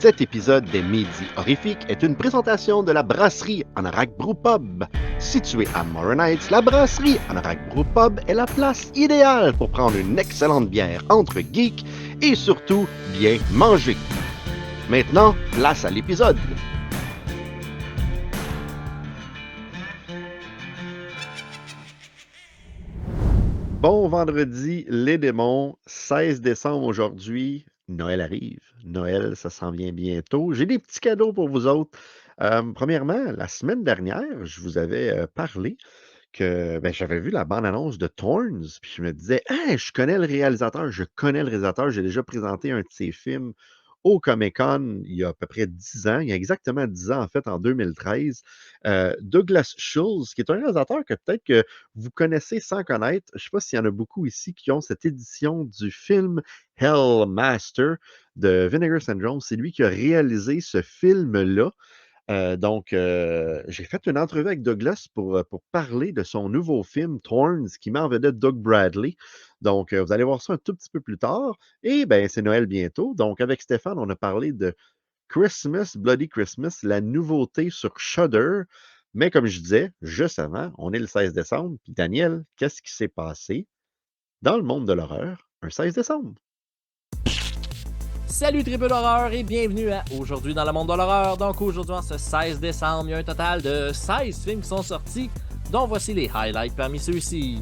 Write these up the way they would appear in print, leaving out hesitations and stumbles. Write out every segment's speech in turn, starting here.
Cet épisode des Midis Horrifiques est une présentation de la brasserie Anorak Brew Pub. Située à Morin Heights, la brasserie Anorak Brew Pub est la place idéale pour prendre une excellente bière entre geeks et surtout bien manger. Maintenant, place à l'épisode. Bon vendredi, les démons, 16 décembre aujourd'hui. Noël arrive. Noël, ça s'en vient bientôt. J'ai des petits cadeaux pour vous autres. Premièrement, la semaine dernière, je vous avais parlé que j'avais vu la bande-annonce de Thorns, puis je me disais, ah, je connais le réalisateur, j'ai déjà présenté un de ses films au Comic-Con il y a à peu près 10 ans, il y a exactement 10 ans en fait, en 2013. Douglas Schultz, qui est un réalisateur que peut-être que vous connaissez sans connaître. Je ne sais pas s'il y en a beaucoup ici qui ont cette édition du film Hellmaster de Vinegar Syndrome. C'est lui qui a réalisé ce film-là. J'ai fait une entrevue avec Douglas pour parler de son nouveau film Thorns qui met en vedette Doug Bradley. Vous allez voir ça un tout petit peu plus tard. Et ben, c'est Noël bientôt. Donc, avec Stéphane, on a parlé de Christmas, Bloody Christmas, la nouveauté sur Shudder. Mais comme je disais, juste avant, on est le 16 décembre. Puis Daniel, qu'est-ce qui s'est passé dans le monde de l'horreur un 16 décembre? Salut triple d'horreur et bienvenue à Aujourd'hui dans le monde de l'horreur. Donc aujourd'hui en ce 16 décembre, il y a un total de 16 films qui sont sortis, dont voici les highlights parmi ceux-ci.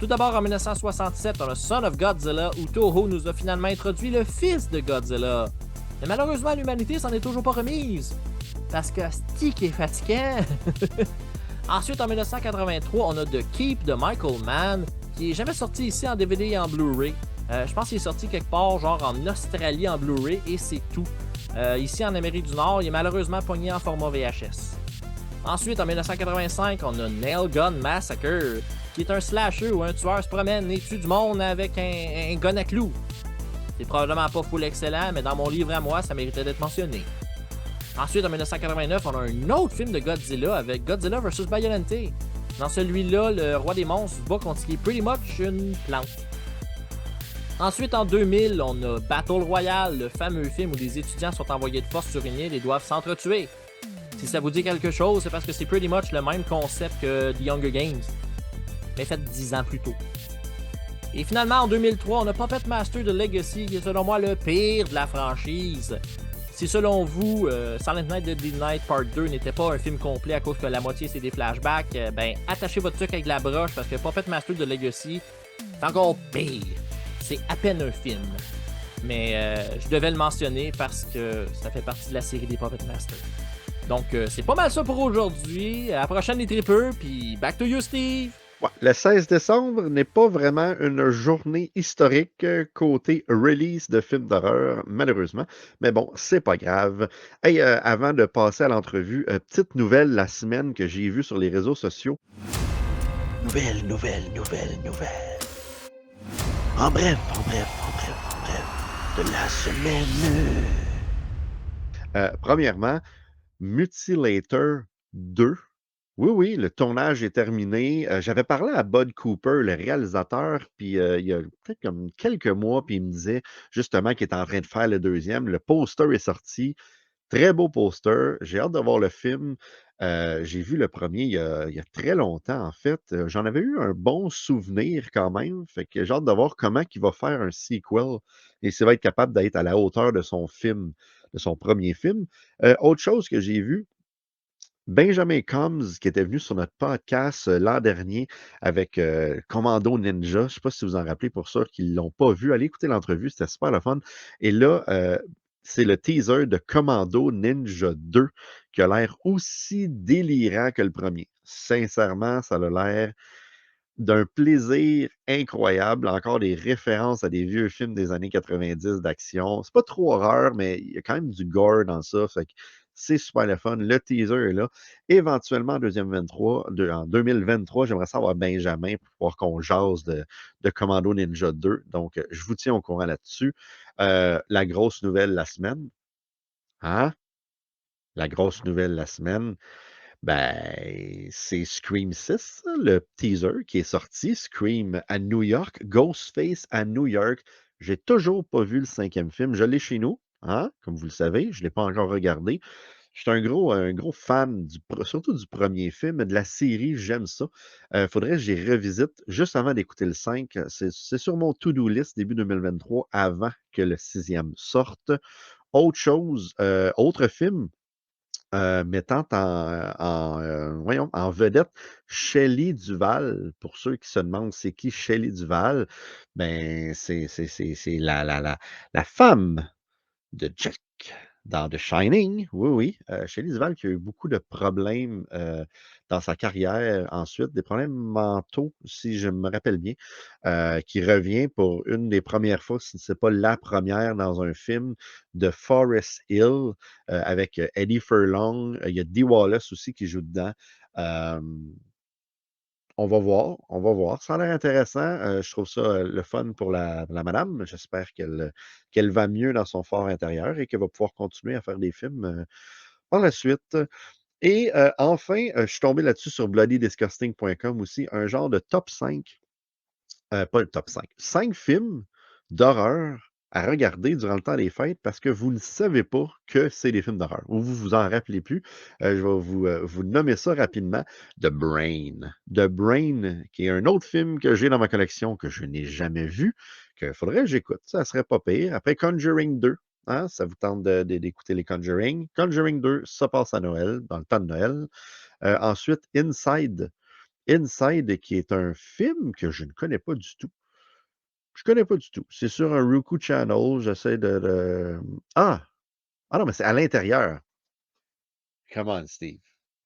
Tout d'abord en 1967, on a Son of Godzilla où Toho nous a finalement introduit le fils de Godzilla. Mais malheureusement l'humanité s'en est toujours pas remise. Parce que stick est fatigant. Ensuite en 1983, on a The Keep de Michael Mann qui est jamais sorti ici en DVD et en Blu-ray. Je pense qu'il est sorti quelque part, genre en Australie en Blu-ray, et c'est tout. Ici en Amérique du Nord, il est malheureusement pogné en format VHS. Ensuite, en 1985, on a Nail Gun Massacre, qui est un slasher où un tueur se promène et tue du monde avec un gun à clous. C'est probablement pas full excellent, mais dans mon livre à moi, ça méritait d'être mentionné. Ensuite, en 1989, on a un autre film de Godzilla avec Godzilla vs. Biollante. Dans celui-là, le roi des monstres se bat contre ce qui est pretty much une plante. Ensuite, en 2000, on a Battle Royale, le fameux film où des étudiants sont envoyés de force sur une île et doivent s'entretuer. Si ça vous dit quelque chose, c'est parce que c'est pretty much le même concept que The Hunger Games, mais fait 10 ans plus tôt. Et finalement, en 2003, on a Puppet Master de Legacy, qui est selon moi le pire de la franchise. Si selon vous, Silent Night de Dead Night Part 2 n'était pas un film complet à cause que la moitié c'est des flashbacks, attachez votre truc avec la broche parce que Puppet Master de Legacy, c'est encore pire. C'est à peine un film. Mais je devais le mentionner parce que ça fait partie de la série des Puppet Masters. Donc c'est pas mal ça pour aujourd'hui. À la prochaine les tripeux, puis back to you Steve! Ouais, le 16 décembre n'est pas vraiment une journée historique côté release de films d'horreur, malheureusement. Mais bon, c'est pas grave. Hey, avant de passer à l'entrevue, petite nouvelle la semaine que j'ai vue sur les réseaux sociaux. Nouvelle. En bref, de la semaine. Premièrement, Mutilator 2. Oui, le tournage est terminé. J'avais parlé à Bud Cooper, le réalisateur, puis il y a peut-être comme quelques mois, puis il me disait justement qu'il était en train de faire le deuxième. Le poster est sorti. Très beau poster. J'ai hâte de voir le film. J'ai vu le premier il y a très longtemps, en fait. J'en avais eu un bon souvenir quand même. Fait que j'ai hâte de voir comment il va faire un sequel et s'il va être capable d'être à la hauteur de son film, de son premier film. Autre chose que j'ai vu, Benjamin Combs, qui était venu sur notre podcast l'an dernier avec Commando Ninja. Je ne sais pas si vous en rappelez pour ceux qui ne l'ont pas vu. Allez écouter l'entrevue, c'était super le fun. Et là, c'est le teaser de Commando Ninja 2 qui a l'air aussi délirant que le premier. Sincèrement, ça a l'air d'un plaisir incroyable. Encore des références à des vieux films des années 90 d'action. C'est pas trop horreur, mais il y a quand même du gore dans ça. Fait que c'est super le fun. Le teaser est là. Éventuellement, en 2023, j'aimerais savoir Benjamin pour pouvoir qu'on jase de Commando Ninja 2. Donc, je vous tiens au courant là-dessus. La grosse nouvelle la semaine. Hein? La grosse nouvelle la semaine. C'est Scream 6, le teaser qui est sorti. Scream à New York, Ghostface à New York. J'ai toujours pas vu le cinquième film. Je l'ai chez nous. hein, comme vous le savez, je ne l'ai pas encore regardé. Je suis un gros fan surtout du premier film, de la série, j'aime ça. Faudrait que j'y revisite juste avant d'écouter le 5. C'est sur mon to-do list début 2023, avant que le sixième sorte. Autre chose, autre film, mettant voyons, en vedette Shelley Duvall. Pour ceux qui se demandent c'est qui Shelley Duvall, ben c'est la femme de Jack dans The Shining. Oui, oui. Shelley Duvall qui a eu beaucoup de problèmes dans sa carrière ensuite, des problèmes mentaux, si je me rappelle bien, qui revient pour une des premières fois, si ce n'est pas la première, dans un film de Forest Hill avec Eddie Furlong. Il y a Dee Wallace aussi qui joue dedans. Euh, on va voir, on va voir. Ça a l'air intéressant. Je trouve ça le fun pour la madame. J'espère qu'elle va mieux dans son fort intérieur et qu'elle va pouvoir continuer à faire des films par la suite. Et enfin, je suis tombé là-dessus sur bloodydisgusting.com aussi, un genre de top 5, pas le top 5, 5 films d'horreur à regarder durant le temps des fêtes parce que vous ne savez pas que c'est des films d'horreur ou vous vous en rappelez plus. Je vais vous nommer ça rapidement. The Brain. The Brain, qui est un autre film que j'ai dans ma collection que je n'ai jamais vu, qu'il faudrait que j'écoute. Ça serait pas pire. Après Conjuring 2. Hein, ça vous tente d'écouter les Conjuring. Conjuring 2, ça passe à Noël, dans le temps de Noël. Ensuite, Inside. Inside, qui est un film que je ne connais pas du tout. Je connais pas du tout. C'est sur un Roku Channel. J'essaie Ah! Ah non, mais c'est à l'intérieur. Come on, Steve.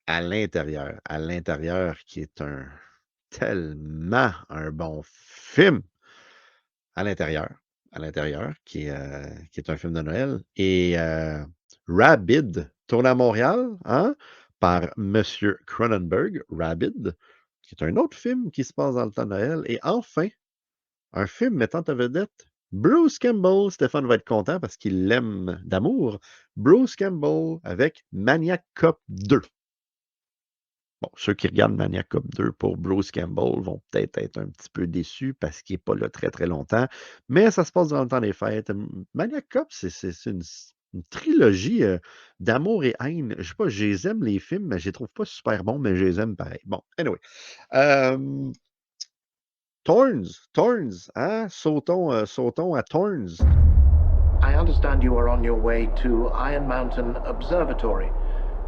À l'intérieur. À l'intérieur, qui est tellement un bon film. À l'intérieur. À l'intérieur, qui est un film de Noël. Et Rabid, tourné à Montréal, hein, par Monsieur Cronenberg, Rabid, qui est un autre film qui se passe dans le temps de Noël. Et enfin, un film mettant en vedette Bruce Campbell. Stéphane va être content parce qu'il l'aime d'amour. Bruce Campbell avec Maniac Cop 2. Bon, ceux qui regardent Maniac Cop 2 pour Bruce Campbell vont peut-être être un petit peu déçus parce qu'il n'est pas là très très longtemps. Mais ça se passe durant le temps des fêtes. Maniac Cop, c'est une trilogie d'amour et haine. Je sais pas, je les aime les films, mais je les trouve pas super bons, mais je les aime pareil. Bon, anyway. Euh, Thorns, hein? Sautons à Thorns. I understand you are on your way to Iron Mountain Observatory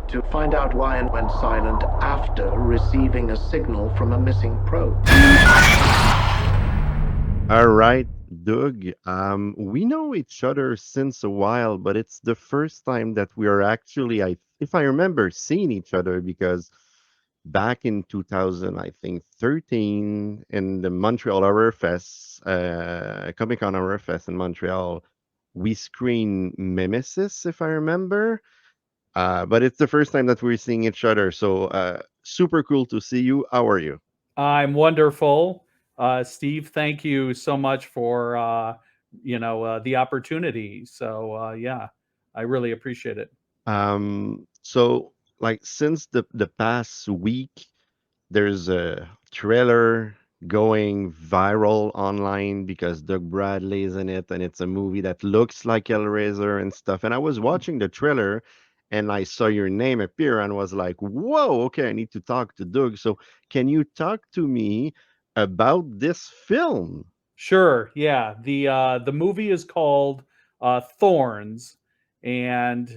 to find out why and went silent after receiving a signal from a missing probe. All right, Doug. We know each other since a while, but it's the first time that we are actually, if I remember, seeing each other because back in 2000, I think 13, in the Montreal Horror Fest, Comic Con Horror Fest in Montreal, we screened Mimesis, if I remember. But it's the first time that we're seeing each other. So super cool to see you. How are you? I'm wonderful. Steve, thank you so much for the opportunity. So yeah, I really appreciate it. So like since the past week, there's a trailer going viral online because Doug Bradley is in it, and it's a movie that looks like Hellraiser and stuff. And I was watching the trailer and I saw your name appear and was like, whoa, okay, I need to talk to Doug. So can you talk to me about this film? Sure. Yeah. The movie is called Thorns, and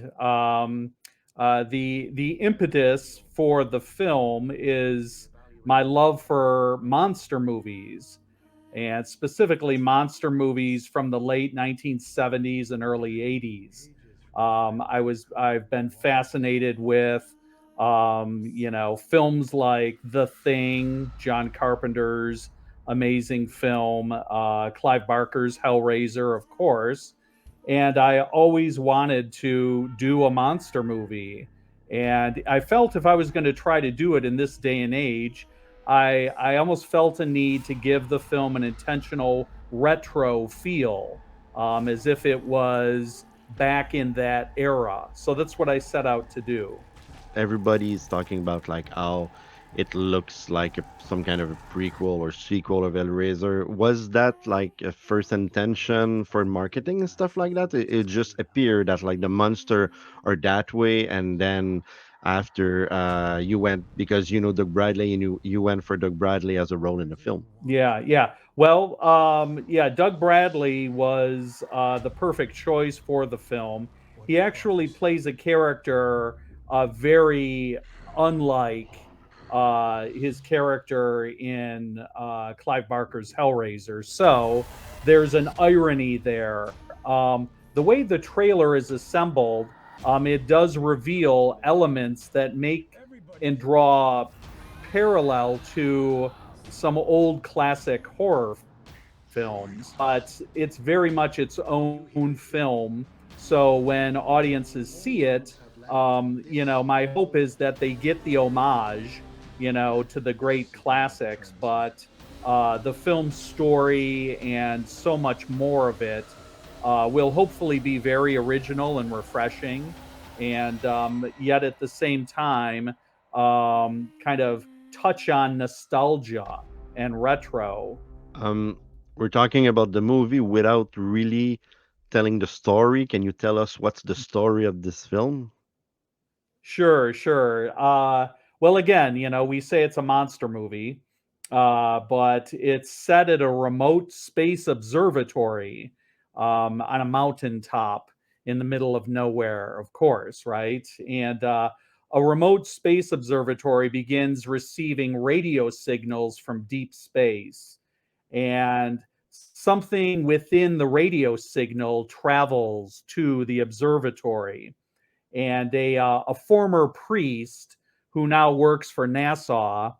the impetus for the film is my love for monster movies, and specifically monster movies from the late 1970s and early 80s. I've been fascinated with films like The Thing, John Carpenter's amazing film, Clive Barker's Hellraiser, of course. And I always wanted to do a monster movie. And I felt if I was going to try to do it in this day and age, I almost felt a need to give the film an intentional retro feel, as if it was back in that era. So that's what I set out to do. Everybody's talking about like how it looks like some kind of a prequel or sequel of Hellraiser. Was that like a first intention for marketing and stuff like that? It just appeared that like the monster are that way, and then after you went because you know Doug Bradley, and you went for Doug Bradley as a role in the film. Yeah, yeah. Well, yeah, Doug Bradley was the perfect choice for the film. He actually plays a character very unlike his character in Clive Barker's Hellraiser. So there's an irony there. The way the trailer is assembled, it does reveal elements that make and draw parallel to some old classic horror films, but it's very much its own film. So when audiences see it, my hope is that they get the homage, to the great classics, but the film story and so much more of it will hopefully be very original and refreshing, and yet at the same time, kind of touch on nostalgia and retro. Um, we're talking about the movie without really telling the story. Can you tell us what's the story of this film? Sure, sure. Well, again, we say it's a monster movie, but it's set at a remote space observatory on a mountaintop in the middle of nowhere, of course, right? And a remote space observatory begins receiving radio signals from deep space, and something within the radio signal travels to the observatory, and a former priest who now works for NASA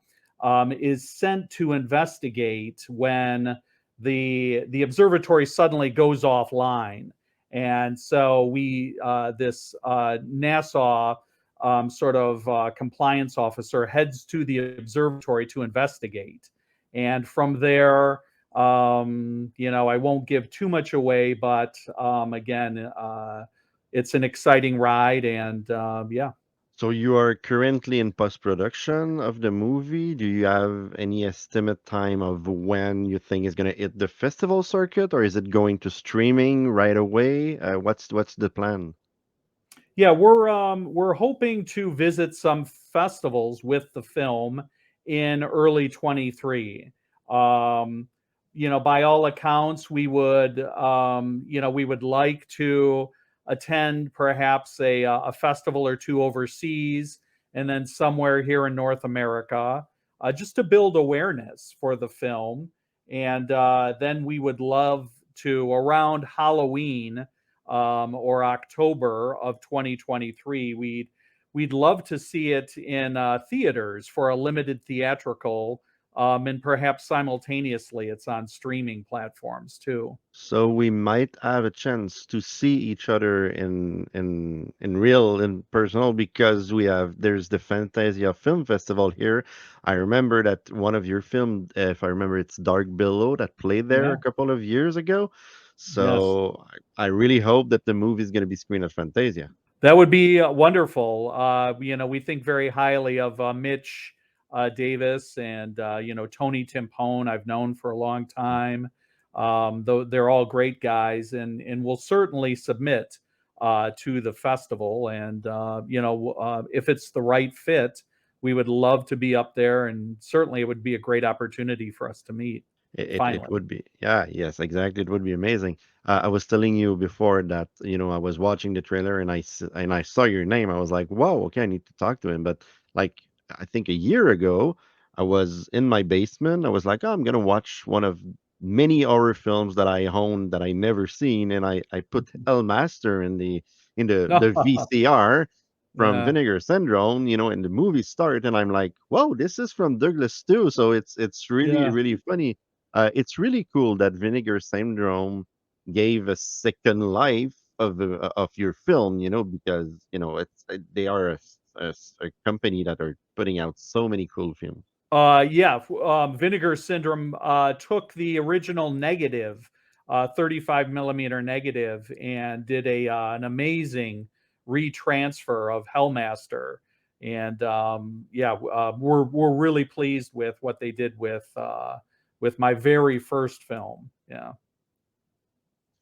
is sent to investigate when the observatory suddenly goes offline, and so this NASA sort of compliance officer heads to the observatory to investigate, and from there. I won't give too much away, but again, it's an exciting ride, and yeah. So you are currently in post-production of the movie. Do you have any estimate time of when you think it's going to hit the festival circuit, or is it going to streaming right away? What's the plan? Yeah, we're hoping to visit some festivals with the film in early 23. Um, by all accounts, we would like to attend perhaps a festival or two overseas, and then somewhere here in North America, just to build awareness for the film. And then we would love to, around Halloween or October of 2023, we'd love to see it in theaters for a limited theatrical, and perhaps simultaneously it's on streaming platforms too. So we might have a chance to see each other in real in personal because there's the Fantasia Film Festival here. I remember that one of your film, if I remember, it's Dark Below that played there a Yeah. couple of years ago. Yes. So I really hope that the movie is going to be screened at Fantasia. That would be wonderful. We think very highly of Mitch Davis and Tony Timpone. I've known for a long time. Though they're all great guys, and we'll certainly submit to the festival. And if it's the right fit, we would love to be up there, and certainly it would be a great opportunity for us to meet. It Finally, would be. Yeah, yes, exactly. It would be amazing. I was telling you before that, I was watching the trailer and and I saw your name. I was like, "Wow, okay, I need to talk to him." But like I think a year ago, I was in my basement. I was like, "Oh, I'm gonna watch one of many horror films that I own that I never seen," and I put Hellmaster in the VCR from yeah, Vinegar Syndrome, and the movie started, and I'm like, "Whoa, this is from Douglas too." So it's really yeah. really funny. It's really cool that Vinegar Syndrome gave a second life of your film, because they are a company that are putting out so many cool films. Yeah, Vinegar Syndrome took the original negative, 35 millimeter negative, and did an amazing retransfer of Hellmaster And we're really pleased with what they did with my very first film. Yeah.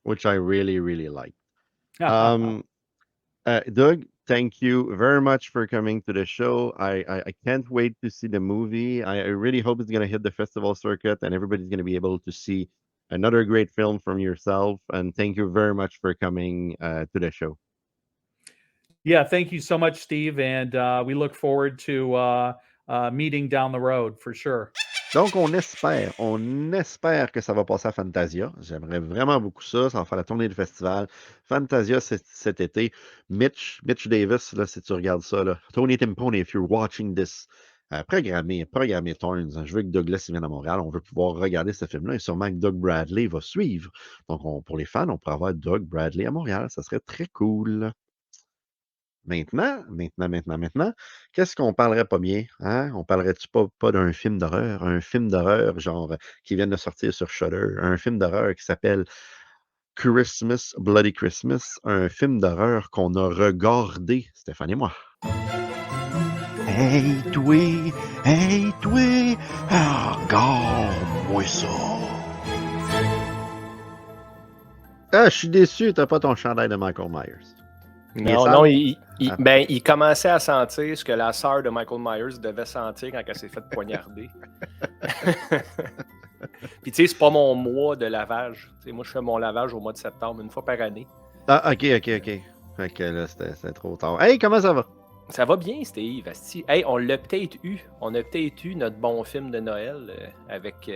Which I really, really like. Doug, thank you very much for coming to the show. I can't wait to see the movie. I really hope it's going to hit the festival circuit and everybody's going to be able to see another great film from yourself. And thank you very much for coming to the show. Yeah, thank you so much, Steve. And we look forward to meeting down the road for sure. Donc, on espère que ça va passer à Fantasia. J'aimerais vraiment beaucoup ça. Ça va faire la tournée du festival. Fantasia cet été. Mitch Davis, là, si tu regardes ça, là. Tony Timpone, if you're watching this, programmez Thorns. Je veux que Douglas vienne à Montréal. On veut pouvoir regarder ce film-là et sûrement que Doug Bradley va suivre. Donc, pour les fans, on pourrait avoir Doug Bradley à Montréal. Ça serait très cool. Maintenant, qu'est-ce qu'on parlerait pas bien? Hein? On parlerait-tu pas d'un film d'horreur? Un film d'horreur, genre, qui vient de sortir sur Shudder. Un film d'horreur qui s'appelle Christmas, Bloody Christmas. Un film d'horreur qu'on a regardé, Stéphane et moi. Hey, toi, regarde-moi ça. Ah, je suis déçu, t'as pas ton chandail de Michael Myers. Non, il commençait à sentir ce que la sœur de Michael Myers devait sentir quand elle s'est fait poignarder. Puis tu sais, c'est pas mon mois de lavage. T'sais, moi, je fais mon lavage au mois de septembre, une fois par année. Ah, ok. Fait que là, c'était trop tard. Hey, comment ça va? Ça va bien, Steve. Hey, on l'a peut-être eu. On a peut-être eu notre bon film de Noël avec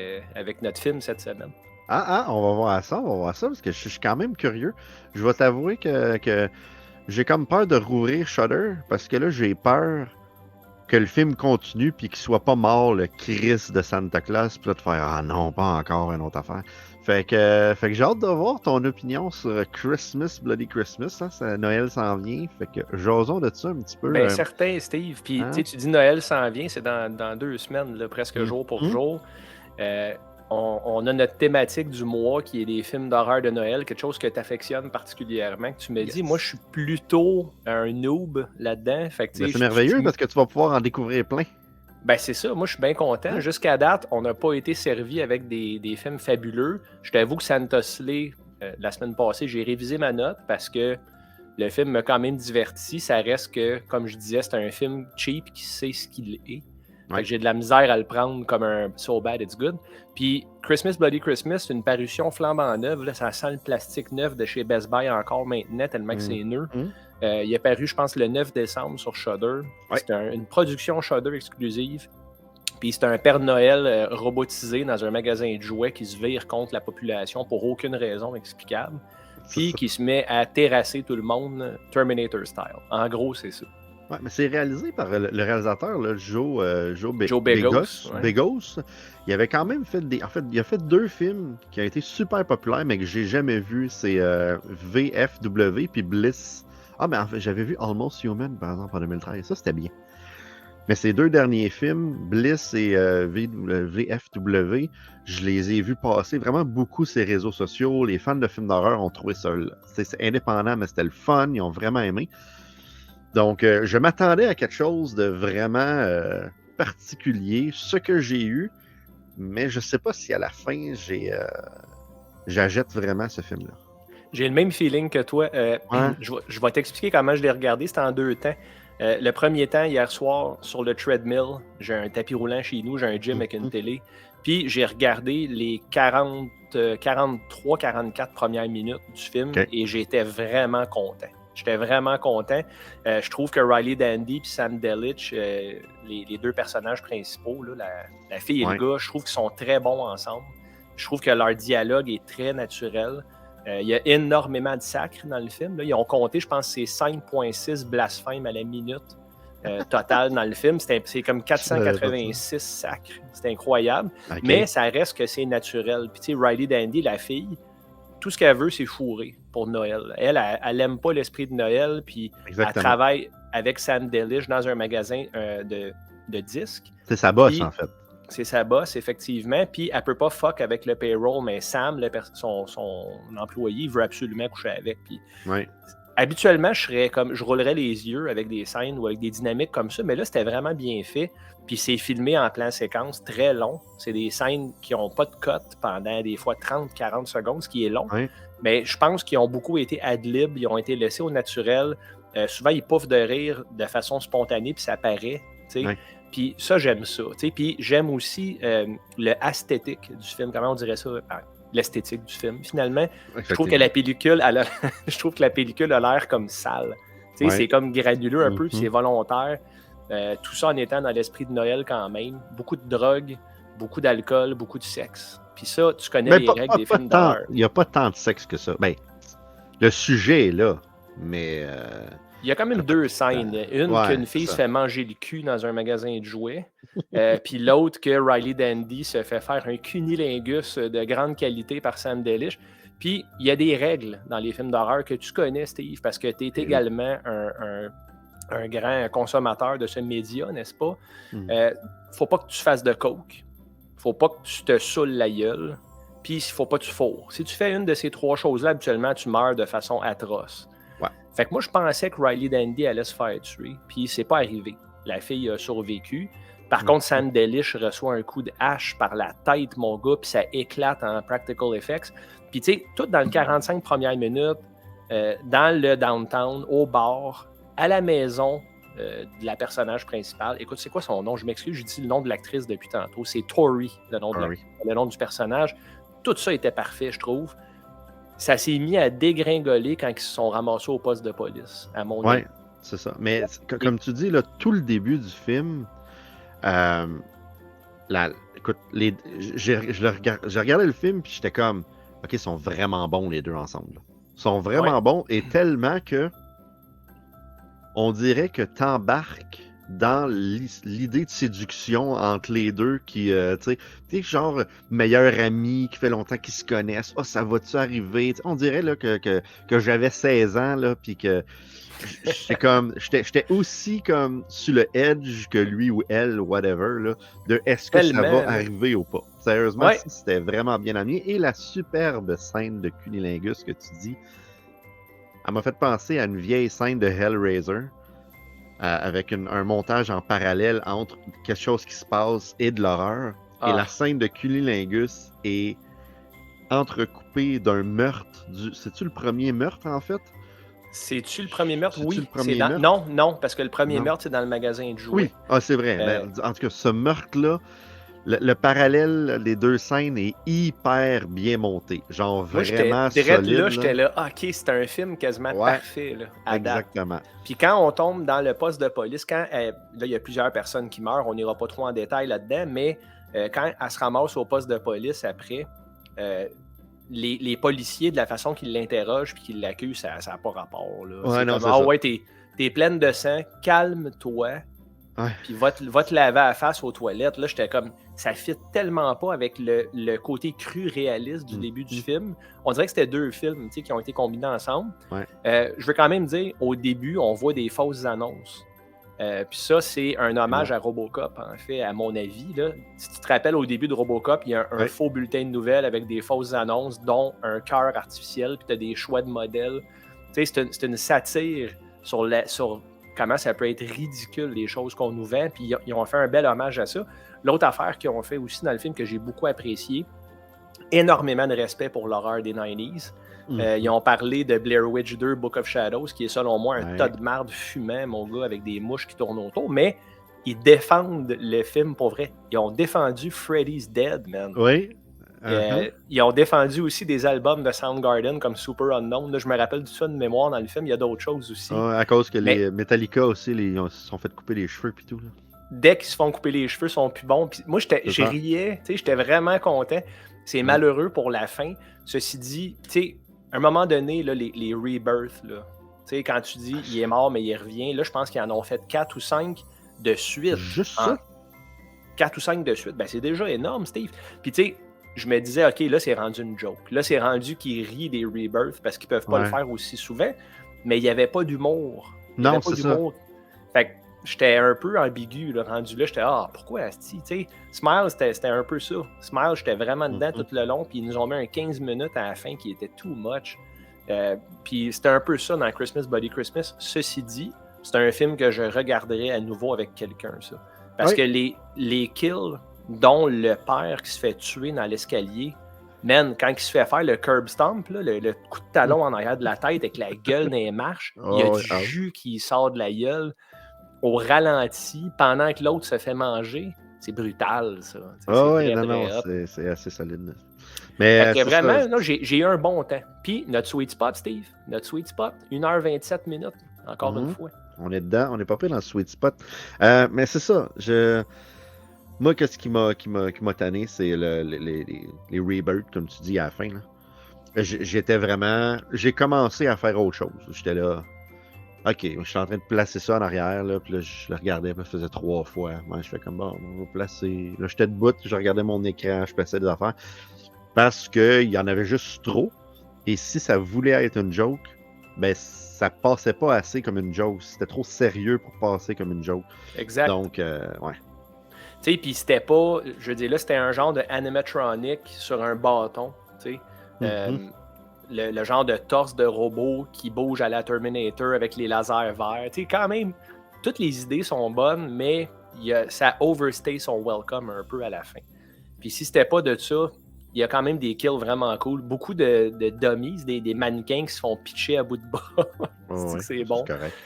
notre film cette semaine. On va voir ça, parce que je suis quand même curieux. Je vais t'avouer que j'ai comme peur de rouvrir Shudder, parce que là, j'ai peur que le film continue puis qu'il soit pas mort, le Chris de Santa Claus, puis là, de faire « Ah non, pas encore une autre affaire ». Fait que j'ai hâte de voir ton opinion sur Christmas, Bloody Christmas. Hein, Noël s'en vient, fait que jasons de ça un petit peu. Bien certain, Steve. Puis tu dis Noël s'en vient, c'est dans 2 semaines, là, presque jour pour jour. On a notre thématique du mois qui est des films d'horreur de Noël, quelque chose que tu affectionnes particulièrement, que tu me dis, moi je suis plutôt un noob là-dedans. C'est merveilleux parce que tu vas pouvoir en découvrir plein. Ben c'est ça, moi je suis bien content. Jusqu'à date, on n'a pas été servi avec des films fabuleux. Je t'avoue que Santa Slay, la semaine passée, j'ai révisé ma note parce que le film m'a quand même diverti. Ça reste que, comme je disais, c'est un film cheap qui sait ce qu'il est. Fait que j'ai de la misère à le prendre comme un So Bad It's Good. Puis Christmas Bloody Christmas, c'est une parution flambant neuve. Là, ça sent le plastique neuf de chez Best Buy encore maintenant, tellement que c'est neuf. Il est paru, je pense, le 9 décembre sur Shudder. C'est une production Shudder exclusive. Puis c'est un Père Noël robotisé dans un magasin de jouets qui se vire contre la population pour aucune raison explicable. Puis qui se met à terrasser tout le monde Terminator style. En gros, c'est ça. Ouais, mais c'est réalisé par le réalisateur, là, Joe Begos. Begos. Il avait quand même fait il a fait 2 films qui ont été super populaires, mais que j'ai jamais vus. C'est VFW puis Bliss. Ah, mais en fait, j'avais vu Almost Human, par exemple, en 2013. Ça, c'était bien. Mais ces 2 derniers films, Bliss et VFW, je les ai vus passer vraiment beaucoup sur les réseaux sociaux. Les fans de films d'horreur ont trouvé ça c'est indépendant, mais c'était le fun. Ils ont vraiment aimé. Donc, je m'attendais à quelque chose de vraiment particulier, ce que j'ai eu, mais je sais pas si à la fin, j'achète vraiment ce film-là. J'ai le même feeling que toi. Je vais t'expliquer comment je l'ai regardé. C'était en 2 temps. Le premier temps, hier soir, sur le treadmill, j'ai un tapis roulant chez nous, j'ai un gym avec une télé. Puis j'ai regardé les 43-44 premières minutes du film et j'étais vraiment content. J'étais vraiment content. Je trouve que Riley Dandy et Sam Delitch, les 2 personnages principaux, là, la fille et le gars, je trouve qu'ils sont très bons ensemble. Je trouve que leur dialogue est très naturel. Il y a énormément de sacres dans le film. Là. Ils ont compté, je pense, c'est 5,6 blasphèmes à la minute total dans le film. C'est comme 486 sacres. C'est incroyable. Okay. Mais ça reste que c'est naturel. Puis tu sais, Riley Dandy, la fille, tout ce qu'elle veut, c'est fourrer pour Noël. Elle aime pas l'esprit de Noël, puis elle travaille avec Sam Delitch dans un magasin de disques. C'est sa boss, en fait. C'est sa boss, effectivement, puis elle peut pas fuck avec le payroll, mais Sam, son employé, veut absolument coucher avec. Puis habituellement, je roulerais les yeux avec des scènes ou avec des dynamiques comme ça, mais là, c'était vraiment bien fait. Puis c'est filmé en plan séquence, très long. C'est des scènes qui n'ont pas de cut pendant des fois 30-40 secondes, ce qui est long. Ouais. Mais je pense qu'ils ont beaucoup été ad-lib, ils ont été laissés au naturel. Souvent, ils pouffent de rire de façon spontanée, puis ça paraît. Ouais. Puis ça, j'aime ça. Puis j'aime aussi le esthétique du film, comment on dirait ça? L'esthétique du film. Finalement, je trouve que la pellicule, je trouve que la pellicule a l'air comme sale. Ouais. C'est comme granuleux un peu, puis Mhm. c'est volontaire. Tout ça en étant dans l'esprit de Noël quand même. Beaucoup de drogue, beaucoup d'alcool, beaucoup de sexe. Puis ça, tu connais les règles des films d'horreur. Il n'y a pas tant de sexe que ça. Ben, le sujet est là, mais... Il y a quand même deux scènes. Une Ouais, qu'une fille c'est se ça. fait manger le cul dans un magasin de jouets. Puis l'autre que Riley Dandy se fait faire un cunilingus de grande qualité par Sam Delish. Puis il y a des règles dans les films d'horreur que tu connais, Steve, parce que tu es également un grand consommateur de ce média, n'est-ce pas? Faut pas que tu fasses de coke. Faut pas que tu te saoules la gueule. Puis il faut pas que tu fourres. Si tu fais une de ces trois choses-là, habituellement, tu meurs de façon atroce. Ouais. Fait que moi, je pensais que Riley Dandy allait se faire tuer, puis c'est pas arrivé. La fille a survécu. Par contre, Sam Delish reçoit un coup de hache par la tête, mon gars, puis ça éclate en practical effects. Puis tu sais, tout dans le 45 premières minutes, dans le downtown, au bar, à la maison de la personnage principale. Écoute, c'est quoi son nom? Je m'excuse, je dis le nom de l'actrice depuis tantôt. C'est Tori, le nom du personnage. Tout ça était parfait, je trouve. Ça s'est mis à dégringoler quand ils se sont ramassés au poste de police, à mon avis. Oui, c'est ça. Mais comme tu dis, là, tout le début du film, écoute, j'ai regardé le film puis j'étais comme, OK, ils sont vraiment bons les deux ensemble. Là. Ils sont vraiment bons et tellement que on dirait que t'embarques dans l'idée de séduction entre les deux qui, tu sais, genre meilleur ami qui fait longtemps qu'ils se connaissent. Oh, ça va-tu arriver? T'sais, on dirait là, que j'avais 16 ans, là, puis que j'étais aussi comme sur le edge que lui ou elle, whatever, là, de est-ce que ça va arriver ou pas. Sérieusement, c'était vraiment bien amené. Et la superbe scène de cunilingus que tu dis, elle m'a fait penser à une vieille scène de Hellraiser. Avec un montage en parallèle entre quelque chose qui se passe et de l'horreur. Et la scène de cunilingus est entrecoupée d'un meurtre. C'est-tu le premier meurtre, en fait? C'est-tu le premier meurtre? Oui. Le premier meurtre? Non, parce que le premier meurtre, c'est dans le magasin de jouets. Oui, c'est vrai. Ben, en tout cas, ce meurtre-là, le parallèle des deux scènes est hyper bien monté. Genre vraiment solide. Là, j'étais là, OK, c'est un film quasiment parfait. Là, à exactement. Date. Puis quand on tombe dans le poste de police, là, il y a plusieurs personnes qui meurent, on n'ira pas trop en détail là-dedans, mais quand elle se ramasse au poste de police après, les policiers, de la façon qu'ils l'interrogent puis qu'ils l'accusent, ça n'a pas rapport. Là. Ouais, non, comme, ouais, t'es pleine de sang, calme-toi. Puis va te laver à la face aux toilettes. Là, j'étais comme, ça fit tellement pas avec le côté cru réaliste du début du film. On dirait que c'était deux films qui ont été combinés ensemble. Je veux quand même dire, au début, on voit des fausses annonces. Puis ça, c'est un hommage à Robocop, en fait, à mon avis. Là. Si tu te rappelles, au début de Robocop, il y a un faux bulletin de nouvelles avec des fausses annonces, dont un cœur artificiel, puis tu as des choix de modèles. C'est une satire sur comment ça peut être ridicule, les choses qu'on nous vend, puis ils ont fait un bel hommage à ça. L'autre affaire qu'ils ont fait aussi dans le film que j'ai beaucoup apprécié, énormément de respect pour l'horreur des 90s. Ils ont parlé de Blair Witch 2, Book of Shadows, qui est selon moi un tas de marde fumant, mon gars, avec des mouches qui tournent autour, mais ils défendent le film pour vrai. Ils ont défendu Freddy's Dead, man. Oui. Ils ont défendu aussi des albums de Soundgarden comme Super Unknown. Là, je me rappelle tout ça de mémoire dans le film. Il y a d'autres choses aussi. À cause que les Metallica aussi, ils se sont fait couper les cheveux et tout. Là. Dès qu'ils se font couper les cheveux, ils sont plus bons. Puis moi, j'ai riais. J'étais vraiment content. C'est malheureux pour la fin. Ceci dit, à un moment donné, là, les rebirths, là, quand tu dis il est mort, mais il revient, là, je pense qu'ils en ont fait 4 ou 5 de suite. Juste ça? 4 ou 5 de suite. Ben, c'est déjà énorme, Steve. Puis, tu sais, je me disais, OK, là, c'est rendu une joke. Là, c'est rendu qu'ils rient des rebirths parce qu'ils peuvent pas le faire aussi souvent. Mais il n'y avait pas d'humour. Non, c'est ça. Fait que j'étais un peu ambigu, là, rendu là. J'étais, pourquoi Asti? Tu sais, Smile, c'était un peu ça. Smile, j'étais vraiment dedans tout le long. Puis ils nous ont mis un 15 minutes à la fin qui était too much. Puis c'était un peu ça dans Christmas Bloody Christmas. Ceci dit, c'est un film que je regarderai à nouveau avec quelqu'un, ça. Parce que les kills, dont le père qui se fait tuer dans l'escalier, man, quand il se fait faire le curb stomp, là, le coup de talon en arrière de la tête avec la gueule dans les marches, il y a du jus qui sort de la gueule au ralenti pendant que l'autre se fait manger. C'est brutal, ça. C'est assez solide. Mais vraiment, non, j'ai eu un bon temps. Puis notre sweet spot, Steve, 1h27 minutes, encore une fois. On est dedans, on n'est pas pris dans le sweet spot. Mais c'est ça, moi, qu'est-ce qui m'a tanné, c'est les rebirths, comme tu dis, à la fin. Là. J'ai commencé à faire autre chose. J'étais là, OK, je suis en train de placer ça en arrière, là, puis là, je le regardais, puis je faisais 3 fois. Moi, je fais comme, bon, on va placer... Là, j'étais debout, je regardais mon écran, je plaçais des affaires, parce qu'il y en avait juste trop, et si ça voulait être une joke, ben, ça passait pas assez comme une joke. C'était trop sérieux pour passer comme une joke. Exact. Donc, ouais. Tu sais, puis c'était pas... Je veux dire, là, c'était un genre de animatronic sur un bâton, tu sais. Le genre de torse de robot qui bouge à la Terminator avec les lasers verts. Tu sais, quand même, toutes les idées sont bonnes, mais ça overstay son welcome un peu à la fin. Puis si c'était pas de ça, il y a quand même des kills vraiment cool. Beaucoup de dummies, des mannequins qui se font pitcher à bout de bras. C'est bon. C'est correct.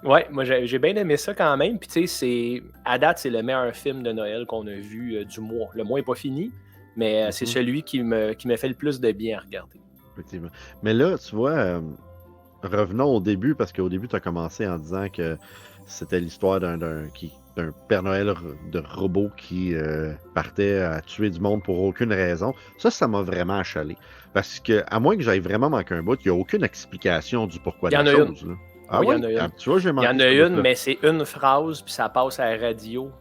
Ouais, moi j'ai bien aimé ça quand même. Puis tu sais, à date, c'est le meilleur film de Noël qu'on a vu du mois. Le mois n'est pas fini, mais c'est celui qui me fait le plus de bien à regarder. Effectivement. Mais là, tu vois, revenons au début, parce qu'au début, tu as commencé en disant que c'était l'histoire d'un Père Noël de robot qui partait à tuer du monde pour aucune raison. Ça m'a vraiment achalé. Parce que, à moins que j'aille vraiment manquer un bout, il n'y a aucune explication du pourquoi de la chose. Là. Ah oui, il y en a une. Tu vois, j'ai manqué. Il y en a une, mais c'est une phrase, puis ça passe à la radio,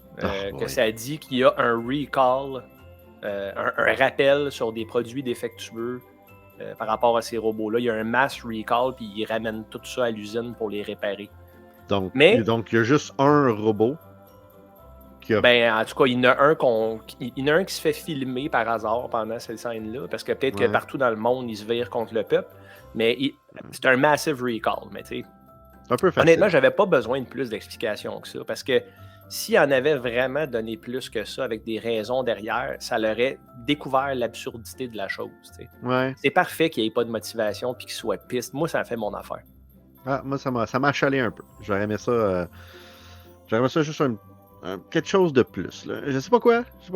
que ça dit qu'il y a un recall, un rappel sur des produits défectueux. Par rapport à ces robots-là. Il y a un mass recall, puis ils ramènent tout ça à l'usine pour les réparer. Donc, il y a juste un robot qui a... Ben, en tout cas, il y en a un qui se fait filmer par hasard pendant cette scène-là, parce que peut-être que partout dans le monde, ils se virent contre le peuple, mais c'est un massive recall. Mais tu sais, un peu facile. Honnêtement, j'avais pas besoin de plus d'explications que ça, parce que s'il en avait vraiment donné plus que ça, avec des raisons derrière, ça leur aurait découvert l'absurdité de la chose. Ouais. C'est parfait qu'il n'y ait pas de motivation puis qu'il soit piste. Moi, ça a fait mon affaire. Ah, moi, ça m'a achalé un peu. J'aurais aimé ça juste quelque chose de plus. Là. Je sais pas quoi. Je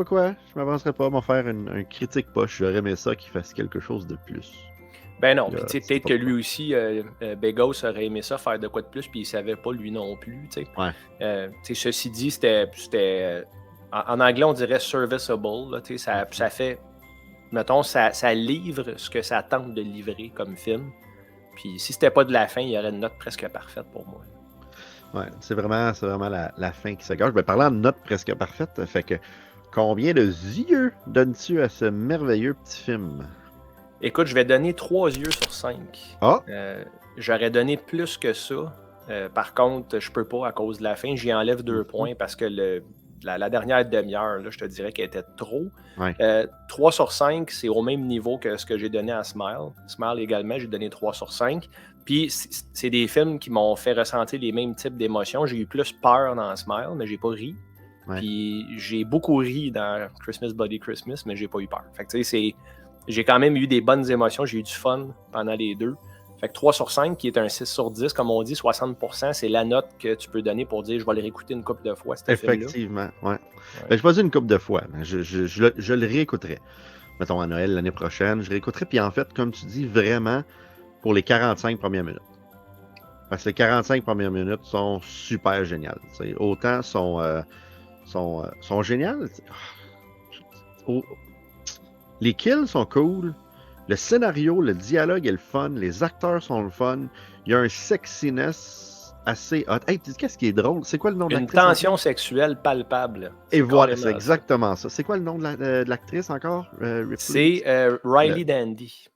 m'avancerai pas à m'en faire une critique poche. J'aurais aimé ça qu'il fasse quelque chose de plus. Ben non, puis peut-être que lui aussi, Begos aurait aimé ça, faire de quoi de plus, puis il savait pas lui non plus. Ouais. Ceci dit, c'était en anglais, on dirait serviceable. Là, ça fait, mettons, ça livre ce que ça tente de livrer comme film. Puis si c'était pas de la fin, il y aurait une note presque parfaite pour moi. Ouais, c'est vraiment la fin qui se gâche. Ben, parlant de note presque parfaite, fait que combien de yeux donnes-tu à ce merveilleux petit film? Écoute, je vais donner 3 yeux sur 5. Ah! J'aurais donné plus que ça. Par contre, je peux pas à cause de la fin. J'y enlève 2 points parce que la dernière demi-heure, là, je te dirais qu'elle était trop. Ouais. 3 sur 5, c'est au même niveau que ce que j'ai donné à Smile. Smile également, j'ai donné 3 sur 5. Puis c'est des films qui m'ont fait ressentir les mêmes types d'émotions. J'ai eu plus peur dans Smile, mais j'ai pas ri. Ouais. Puis j'ai beaucoup ri dans Christmas Bloody Christmas, mais j'ai pas eu peur. Fait que tu sais, j'ai quand même eu des bonnes émotions, j'ai eu du fun pendant les deux. Fait que 3 sur 5, qui est un 6 sur 10, comme on dit, 60%, c'est la note que tu peux donner pour dire je vais le réécouter une couple de fois. Effectivement, oui. Ben, je pas dit une couple de fois, mais je le réécouterai. Mettons à Noël l'année prochaine, je réécouterai. Puis en fait, comme tu dis, vraiment pour les 45 premières minutes. Parce que les 45 premières minutes sont super géniales. T'sais. Autant sont géniales. Les kills sont cool. Le scénario, le dialogue est le fun. Les acteurs sont le fun. Il y a un sexiness assez hot. Hey, qu'est-ce qui est drôle? C'est quoi le nom de l'actrice? Une tension sexuelle palpable. Et voilà, c'est exactement ça. C'est quoi le nom de l'actrice encore? C'est Riley Dandy.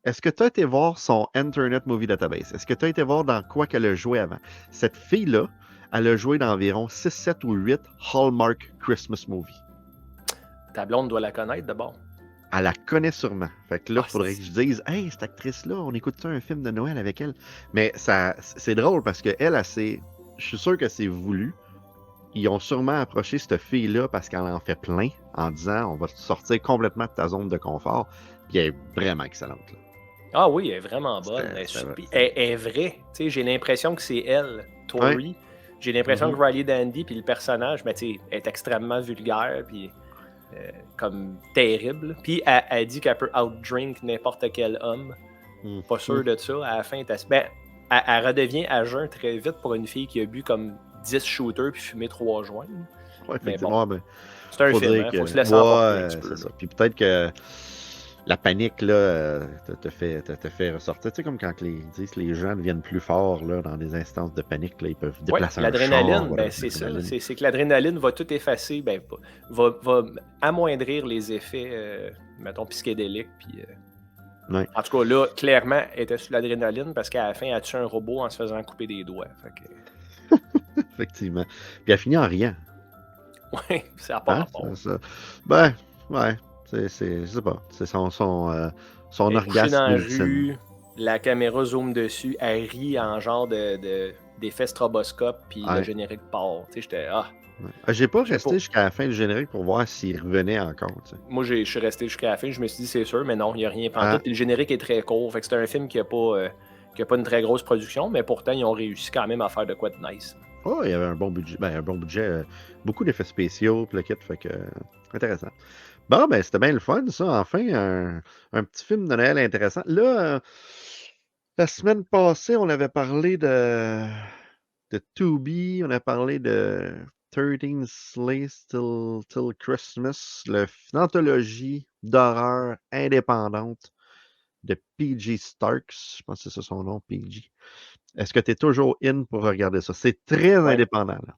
Est-ce que tu as été voir son Internet Movie Database? Est-ce que tu as été voir dans quoi qu'elle a joué avant? Cette fille-là, elle a joué dans environ 6, 7 ou 8 Hallmark Christmas Movies. Ta blonde doit la connaître d'abord. elle la connaît sûrement. Fait que là, Ah, il faudrait que je dise, hey, cette actrice-là, on écoute-tu un film de Noël avec elle? Mais ça, c'est drôle parce que elle, je suis sûr que c'est voulu. Ils ont sûrement approché cette fille-là parce qu'elle en fait plein en disant, on va te sortir complètement de ta zone de confort. Puis elle est vraiment excellente. Là. Ah oui, elle est vraiment bonne. C'était- Elle est vraie. Tu sais, j'ai l'impression que c'est elle, Tori. J'ai l'impression que Riley Dandy, puis le personnage, ben, tu sais, est extrêmement vulgaire, puis comme terrible. Puis elle dit qu'elle peut outdrink n'importe quel homme. Pas sûr de ça. À la fin, elle redevient à jeun très vite pour une fille qui a bu comme 10 shooters puis fumé 3 joints. Ouais, Mais effectivement, bon, ben, c'est un film, hein, faut se laisser emporter un petit peu. c'est ça. Puis peut-être que la panique, là, te fait ressortir. Tu sais, comme quand ils disent que les gens deviennent plus forts là, dans des instances de panique, là, ils peuvent déplacer un char. L'adrénaline, ben, c'est ça. C'est que l'adrénaline va tout effacer, ben, va amoindrir les effets, mettons, psychédéliques. Puis, Ouais. En tout cas, là, clairement, elle était sur l'adrénaline parce qu'à la fin, elle tue un robot en se faisant couper des doigts. Fait que... Effectivement. Puis elle finit en riant. Ouais, c'est à part Hein? rapport. Ça. Ben, ouais. Je sais pas. C'est son Elle est couchée orgasme dans la ultime. rue, la caméra zoome dessus, elle rit en genre d'effet stroboscope, puis Ouais. le générique part. Tu sais, j'étais... Ouais. J'ai pas J'ai resté pas- jusqu'à la fin du générique pour voir s'il revenait encore. Tu sais. Moi, je suis resté jusqu'à la fin, je me suis dit c'est sûr, mais non, il n'y a rien pantoute. Ah. Puis le générique est très court, fait que c'est un film qui n'a pas une très grosse production, mais pourtant, ils ont réussi quand même à faire de quoi de nice. Oh, il y avait un bon budget. Ben, un bon budget. Beaucoup d'effets spéciaux, puis le kit, fait que. Intéressant. Bon, ben, c'était bien le fun, ça. Enfin, un petit film de Noël intéressant. Là, la semaine passée, on avait parlé de Tubi, on a parlé de 13 Slaves Till Christmas, une anthologie d'horreur indépendante de P.G. Starks. Je pense que c'est ça son nom, P.G. Est-ce que tu es toujours in pour regarder ça? C'est très Ouais. indépendant. Là.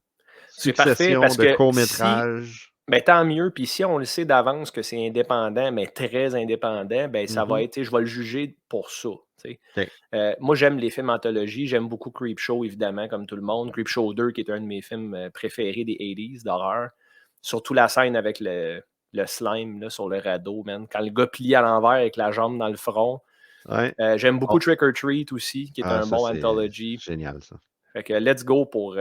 C'est parfait Succession parce de que courts-métrages. Ben, tant mieux. Puis si on le sait d'avance que c'est indépendant, mais très indépendant, ben ça va être, tu sais, je vais le juger pour ça. Tu sais. Ok. Moi, j'aime les films anthologies. J'aime beaucoup Creepshow, évidemment, comme tout le monde. Creepshow 2, qui est un de mes films préférés des 80s d'horreur. Surtout la scène avec le slime là, sur le radeau, man. Quand le gars plie à l'envers avec la jambe dans le front. Ouais. J'aime beaucoup Trick or Treat aussi, qui est un ça, bon c'est anthology. génial, ça. Fait que let's go pour.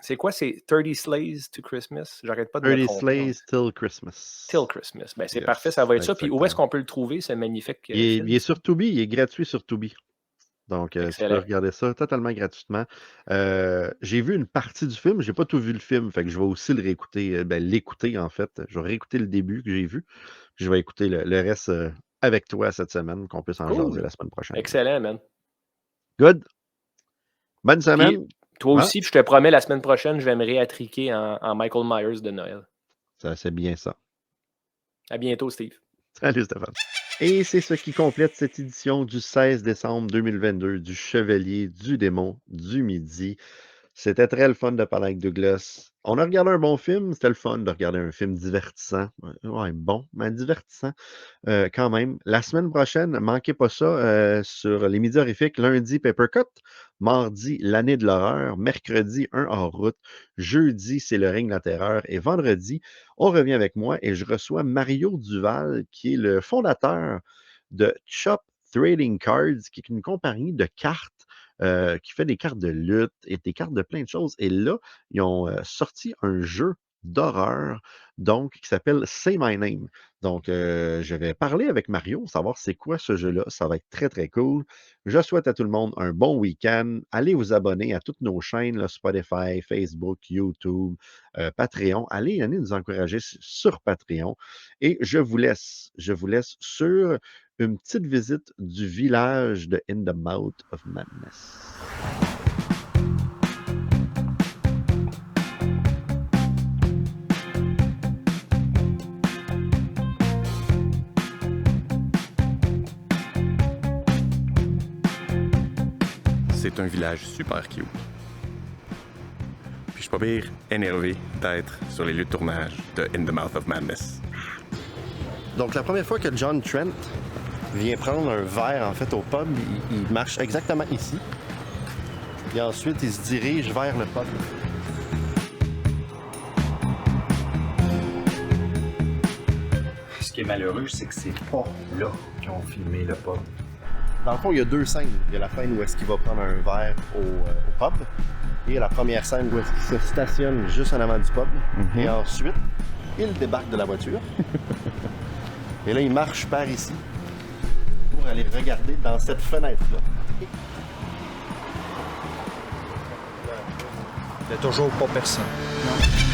C'est quoi? C'est 30 Slaves to Christmas? J'arrête pas de me 30 tromper. Slaves Till Christmas. Till Christmas. Ben, c'est Yes, parfait, ça va être ça. Puis où est-ce exactement. qu'on peut le trouver, ce magnifique Il film? est sur Tubi, il est gratuit sur Tubi. Donc, tu peux Excellent. regarder ça totalement gratuitement. J'ai vu une partie du film, j'ai pas tout vu le film, fait que je vais aussi le réécouter, l'écouter en fait. Je vais réécouter le début que j'ai vu. Je vais écouter le reste avec toi cette semaine, qu'on puisse en Cool. jaser la semaine prochaine. Excellent, man. Good. Bonne semaine. Puis, toi aussi, puis je te promets, la semaine prochaine, je vais me réattriquer en Michael Myers de Noël. Ça, c'est bien ça. À bientôt, Steve. Salut Stéphane. Et c'est ce qui complète cette édition du 16 décembre 2022 du Chevalier du Démon du Midi. C'était très le fun de parler avec Douglas. On a regardé un bon film. C'était le fun de regarder un film divertissant. Ouais, bon, mais divertissant quand même. La semaine prochaine, ne manquez pas ça sur les Midis Horrifiques. Lundi, Papercut. Mardi, l'année de l'horreur. Mercredi, un hors-route. Jeudi, c'est le règne de la terreur. Et vendredi, on revient avec moi et je reçois Mario Duval, qui est le fondateur de Chop Trading Cards, qui est une compagnie de cartes qui fait des cartes de lutte et des cartes de plein de choses. Et là, ils ont sorti un jeu d'horreur, donc, qui s'appelle Say My Name. Donc, je vais parler avec Mario, savoir c'est quoi ce jeu-là. Ça va être très, très cool. Je souhaite à tout le monde un bon week-end. Allez vous abonner à toutes nos chaînes, là, Spotify, Facebook, YouTube, Patreon. Allez nous encourager sur Patreon. Et je vous laisse sur une petite visite du village de In the Mouth of Madness. C'est un village super cute. Puis je suis pas pire énervé d'être sur les lieux de tournage de In the Mouth of Madness. Donc, la première fois que John Trent vient prendre un verre, en fait, au pub, il marche exactement ici. Et ensuite, il se dirige vers le pub. qui est malheureux, c'est que c'est pas là qu'ils ont filmé le pub. Dans le fond, il y a deux scènes. Il y a la scène où est-ce qu'il va prendre un verre au pub. Et la première scène où est-ce qu'il se stationne juste en avant du pub. Et ensuite, il débarque de la voiture. Et là, il marche par ici pour aller regarder dans cette fenêtre-là. Il n'y a toujours pas personne. Non.